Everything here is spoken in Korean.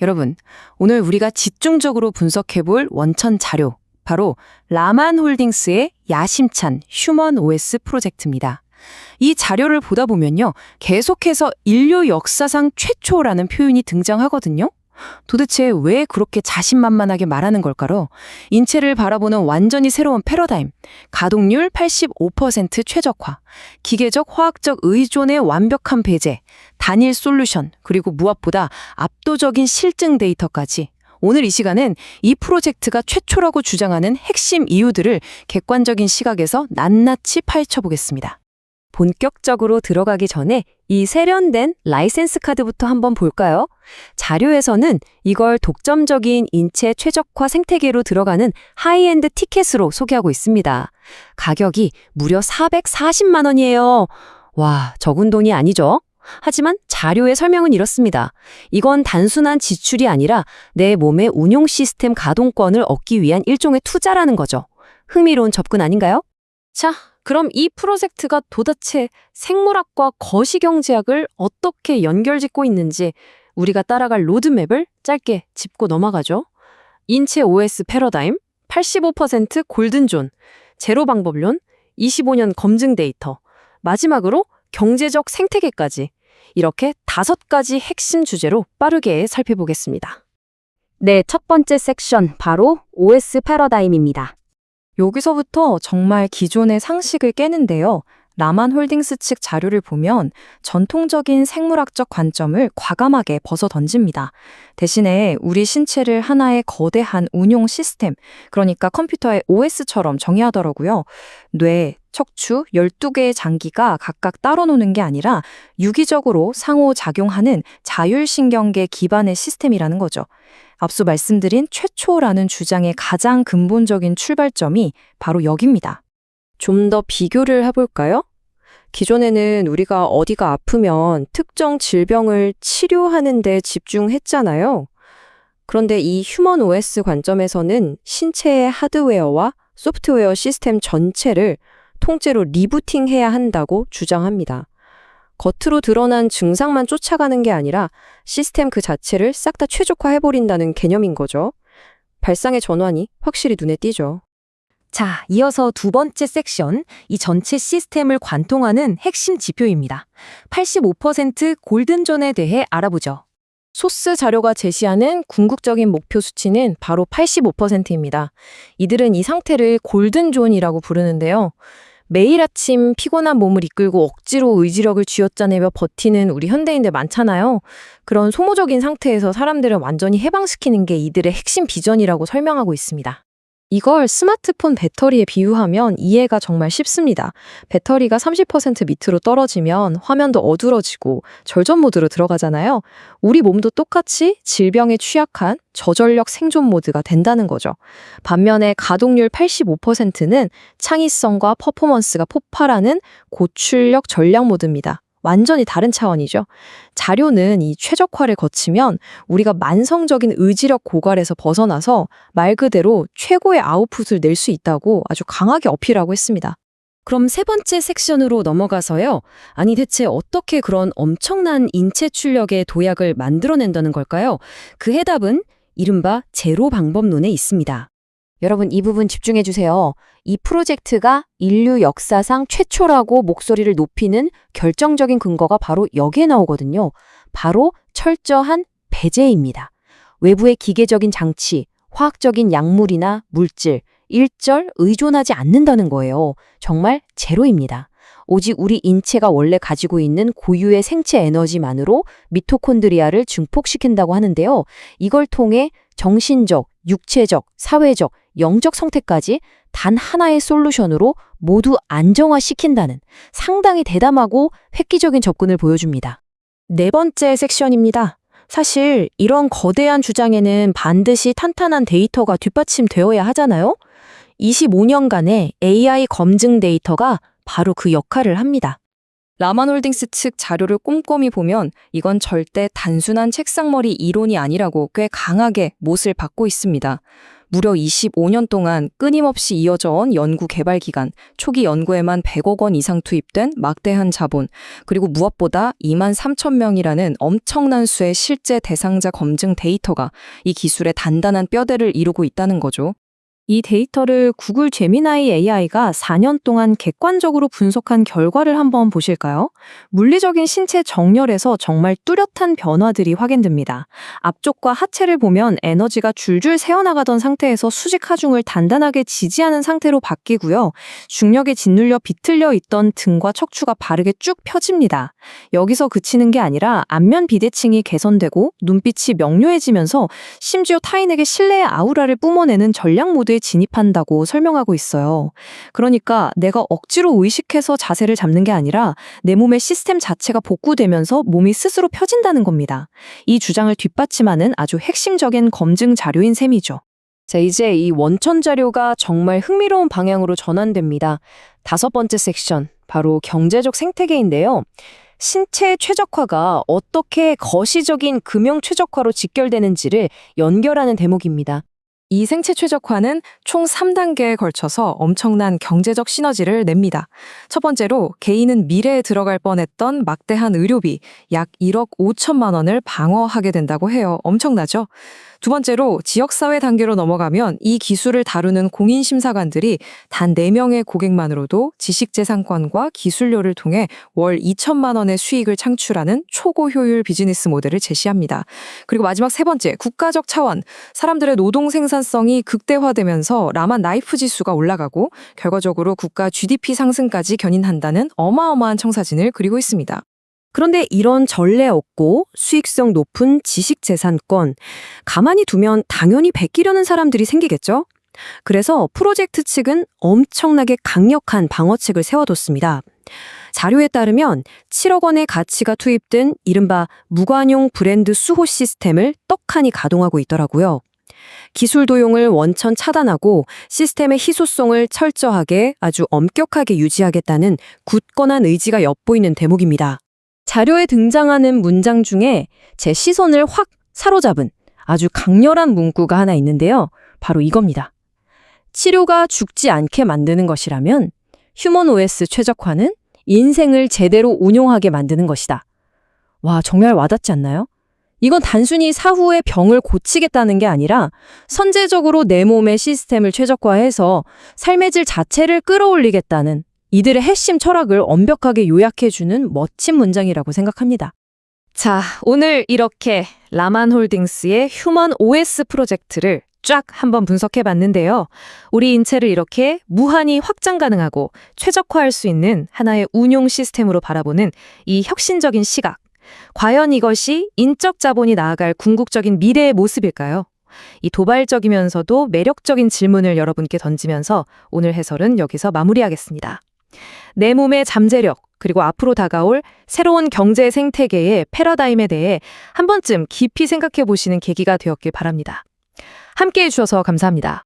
여러분, 오늘 우리가 집중적으로 분석해볼 원천 자료, 바로 라만 홀딩스의 야심찬 휴먼 OS 프로젝트입니다. 이 자료를 보다 보면요, 계속해서 인류 역사상 최초라는 표현이 등장하거든요. 도대체 왜 그렇게 자신만만하게 말하는 걸까요? 인체를 바라보는 완전히 새로운 패러다임, 가동률 85% 최적화, 기계적 화학적 의존의 완벽한 배제, 단일 솔루션, 그리고 무엇보다 압도적인 실증 데이터까지. 오늘 이 시간은 이 프로젝트가 최초라고 주장하는 핵심 이유들을 객관적인 시각에서 낱낱이 파헤쳐보겠습니다. 본격적으로 들어가기 전에 이 세련된 라이센스 카드부터 한번 볼까요? 자료에서는 이걸 독점적인 인체 최적화 생태계로 들어가는 하이엔드 티켓으로 소개하고 있습니다. 가격이 무려 440만 원이에요. 와, 적은 돈이 아니죠? 하지만 자료의 설명은 이렇습니다. 이건 단순한 지출이 아니라 내 몸의 운용 시스템 가동권을 얻기 위한 일종의 투자라는 거죠. 흥미로운 접근 아닌가요? 자, 그럼 이 프로젝트가 도대체 생물학과 거시경제학을 어떻게 연결짓고 있는지 우리가 따라갈 로드맵을 짧게 짚고 넘어가죠. 인체 OS 패러다임, 85% 골든존, 제로 방법론, 25년 검증 데이터, 마지막으로 경제적 생태계까지 이렇게 5가지 핵심 주제로 빠르게 살펴보겠습니다. 네, 첫 번째 섹션 바로 OS 패러다임입니다. 여기서부터 정말 기존의 상식을 깨는데요. 라만 홀딩스 측 자료를 보면 전통적인 생물학적 관점을 과감하게 벗어던집니다. 대신에 우리 신체를 하나의 거대한 운용 시스템, 그러니까 컴퓨터의 OS처럼 정의하더라고요. 뇌, 척추 12개의 장기가 각각 따로 노는 게 아니라 유기적으로 상호작용하는 자율신경계 기반의 시스템이라는 거죠. 앞서 말씀드린 최초라는 주장의 가장 근본적인 출발점이 바로 여기입니다. 좀 더 비교를 해볼까요? 기존에는 우리가 어디가 아프면 특정 질병을 치료하는 데 집중했잖아요. 그런데 이 휴먼 OS 관점에서는 신체의 하드웨어와 소프트웨어 시스템 전체를 통째로 리부팅해야 한다고 주장합니다. 겉으로 드러난 증상만 쫓아가는 게 아니라 시스템 그 자체를 싹 다 최적화해버린다는 개념인 거죠. 발상의 전환이 확실히 눈에 띄죠. 자, 이어서 두 번째 섹션, 이 전체 시스템을 관통하는 핵심 지표입니다. 85% 골든존에 대해 알아보죠. 소스 자료가 제시하는 궁극적인 목표 수치는 바로 85%입니다. 이들은 이 상태를 골든존이라고 부르는데요. 매일 아침 피곤한 몸을 이끌고 억지로 의지력을 쥐어짜내며 버티는 우리 현대인들 많잖아요. 그런 소모적인 상태에서 사람들을 완전히 해방시키는 게 이들의 핵심 비전이라고 설명하고 있습니다. 이걸 스마트폰 배터리에 비유하면 이해가 정말 쉽습니다. 배터리가 30% 밑으로 떨어지면 화면도 어두러지고 절전 모드로 들어가잖아요. 우리 몸도 똑같이 질병에 취약한 저전력 생존 모드가 된다는 거죠. 반면에 가동률 85%는 창의성과 퍼포먼스가 폭발하는 고출력 전략 모드입니다. 완전히 다른 차원이죠. 자료는 이 최적화를 거치면 우리가 만성적인 의지력 고갈에서 벗어나서 말 그대로 최고의 아웃풋을 낼 수 있다고 아주 강하게 어필하고 했습니다. 그럼 세 번째 섹션으로 넘어가서요. 아니 대체 어떻게 그런 엄청난 인체 출력의 도약을 만들어낸다는 걸까요? 그 해답은 이른바 제로 방법론에 있습니다. 여러분 이 부분 집중해 주세요. 이 프로젝트가 인류 역사상 최초라고 목소리를 높이는 결정적인 근거가 바로 여기에 나오거든요. 바로 철저한 배제입니다. 외부의 기계적인 장치, 화학적인 약물이나 물질, 일절 의존하지 않는다는 거예요. 정말 제로입니다. 오직 우리 인체가 원래 가지고 있는 고유의 생체 에너지만으로 미토콘드리아를 증폭시킨다고 하는데요. 이걸 통해 정신적, 육체적, 사회적, 영적 성태까지 단 하나의 솔루션으로 모두 안정화시킨다는 상당히 대담하고 획기적인 접근을 보여줍니다. 네 번째 섹션입니다. 사실 이런 거대한 주장에는 반드시 탄탄한 데이터가 뒷받침되어야 하잖아요. 25년간의 AI 검증 데이터가 바로 그 역할을 합니다. 라만 홀딩스 측 자료를 꼼꼼히 보면 이건 절대 단순한 책상머리 이론이 아니라고 꽤 강하게 못을 박고 있습니다. 무려 25년 동안 끊임없이 이어져 온 연구 개발 기간, 초기 연구에만 100억 원 이상 투입된 막대한 자본, 그리고 무엇보다 2만 3천 명이라는 엄청난 수의 실제 대상자 검증 데이터가 이 기술의 단단한 뼈대를 이루고 있다는 거죠. 이 데이터를 구글 제미나이 AI가 4년 동안 객관적으로 분석한 결과를 한번 보실까요? 물리적인 신체 정렬에서 정말 뚜렷한 변화들이 확인됩니다. 앞쪽과 하체를 보면 에너지가 줄줄 새어나가던 상태에서 수직 하중을 단단하게 지지하는 상태로 바뀌고요. 중력에 짓눌려 비틀려 있던 등과 척추가 바르게 쭉 펴집니다. 여기서 그치는 게 아니라 안면 비대칭이 개선되고 눈빛이 명료해지면서 심지어 타인에게 신뢰의 아우라를 뿜어내는 전략 모드에 진입한다고 설명하고 있어요. 그러니까 내가 억지로 의식해서 자세를 잡는 게 아니라 내 몸의 시스템 자체가 복구되면서 몸이 스스로 펴진다는 겁니다. 이 주장을 뒷받침하는 아주 핵심적인 검증 자료인 셈이죠. 자, 이제 이 원천 자료가 정말 흥미로운 방향으로 전환됩니다. 5번째 섹션, 바로 경제적 생태계인데요. 신체 최적화가 어떻게 거시적인 금융 최적화로 직결되는지를 연결하는 대목입니다. 이 생체 최적화는 총 3단계에 걸쳐서 엄청난 경제적 시너지를 냅니다. 첫 번째로 개인은 미래에 들어갈 뻔했던 막대한 의료비 약 1억 5천만 원을 방어하게 된다고 해요. 엄청나죠? 두 번째로 지역사회 단계로 넘어가면 이 기술을 다루는 공인심사관들이 단 4명의 고객만으로도 지식재산권과 기술료를 통해 월 2천만 원의 수익을 창출하는 초고 효율 비즈니스 모델을 제시합니다. 그리고 마지막 세 번째, 국가적 차원. 사람들의 노동 생산성이 극대화되면서 라만 라이프 지수가 올라가고 결과적으로 국가 GDP 상승까지 견인한다는 어마어마한 청사진을 그리고 있습니다. 그런데 이런 전례 없고 수익성 높은 지식재산권, 가만히 두면 당연히 베끼려는 사람들이 생기겠죠? 그래서 프로젝트 측은 엄청나게 강력한 방어책을 세워뒀습니다. 자료에 따르면 7억 원의 가치가 투입된 이른바 무관용 브랜드 수호 시스템을 떡하니 가동하고 있더라고요. 기술 도용을 원천 차단하고 시스템의 희소성을 철저하게 아주 엄격하게 유지하겠다는 굳건한 의지가 엿보이는 대목입니다. 자료에 등장하는 문장 중에 제 시선을 확 사로잡은 아주 강렬한 문구가 하나 있는데요. 바로 이겁니다. 치료가 죽지 않게 만드는 것이라면 휴먼 OS 최적화는 인생을 제대로 운용하게 만드는 것이다. 와, 정말 와닿지 않나요? 이건 단순히 사후에 병을 고치겠다는 게 아니라 선제적으로 내 몸의 시스템을 최적화해서 삶의 질 자체를 끌어올리겠다는 이들의 핵심 철학을 완벽하게 요약해주는 멋진 문장이라고 생각합니다. 자, 오늘 이렇게 라만홀딩스의 휴먼 OS 프로젝트를 쫙 한번 분석해 봤는데요. 우리 인체를 이렇게 무한히 확장 가능하고 최적화할 수 있는 하나의 운용 시스템으로 바라보는 이 혁신적인 시각. 과연 이것이 인적 자본이 나아갈 궁극적인 미래의 모습일까요? 이 도발적이면서도 매력적인 질문을 여러분께 던지면서 오늘 해설은 여기서 마무리하겠습니다. 내 몸의 잠재력, 그리고 앞으로 다가올 새로운 경제 생태계의 패러다임에 대해 한 번쯤 깊이 생각해 보시는 계기가 되었길 바랍니다. 함께해 주셔서 감사합니다.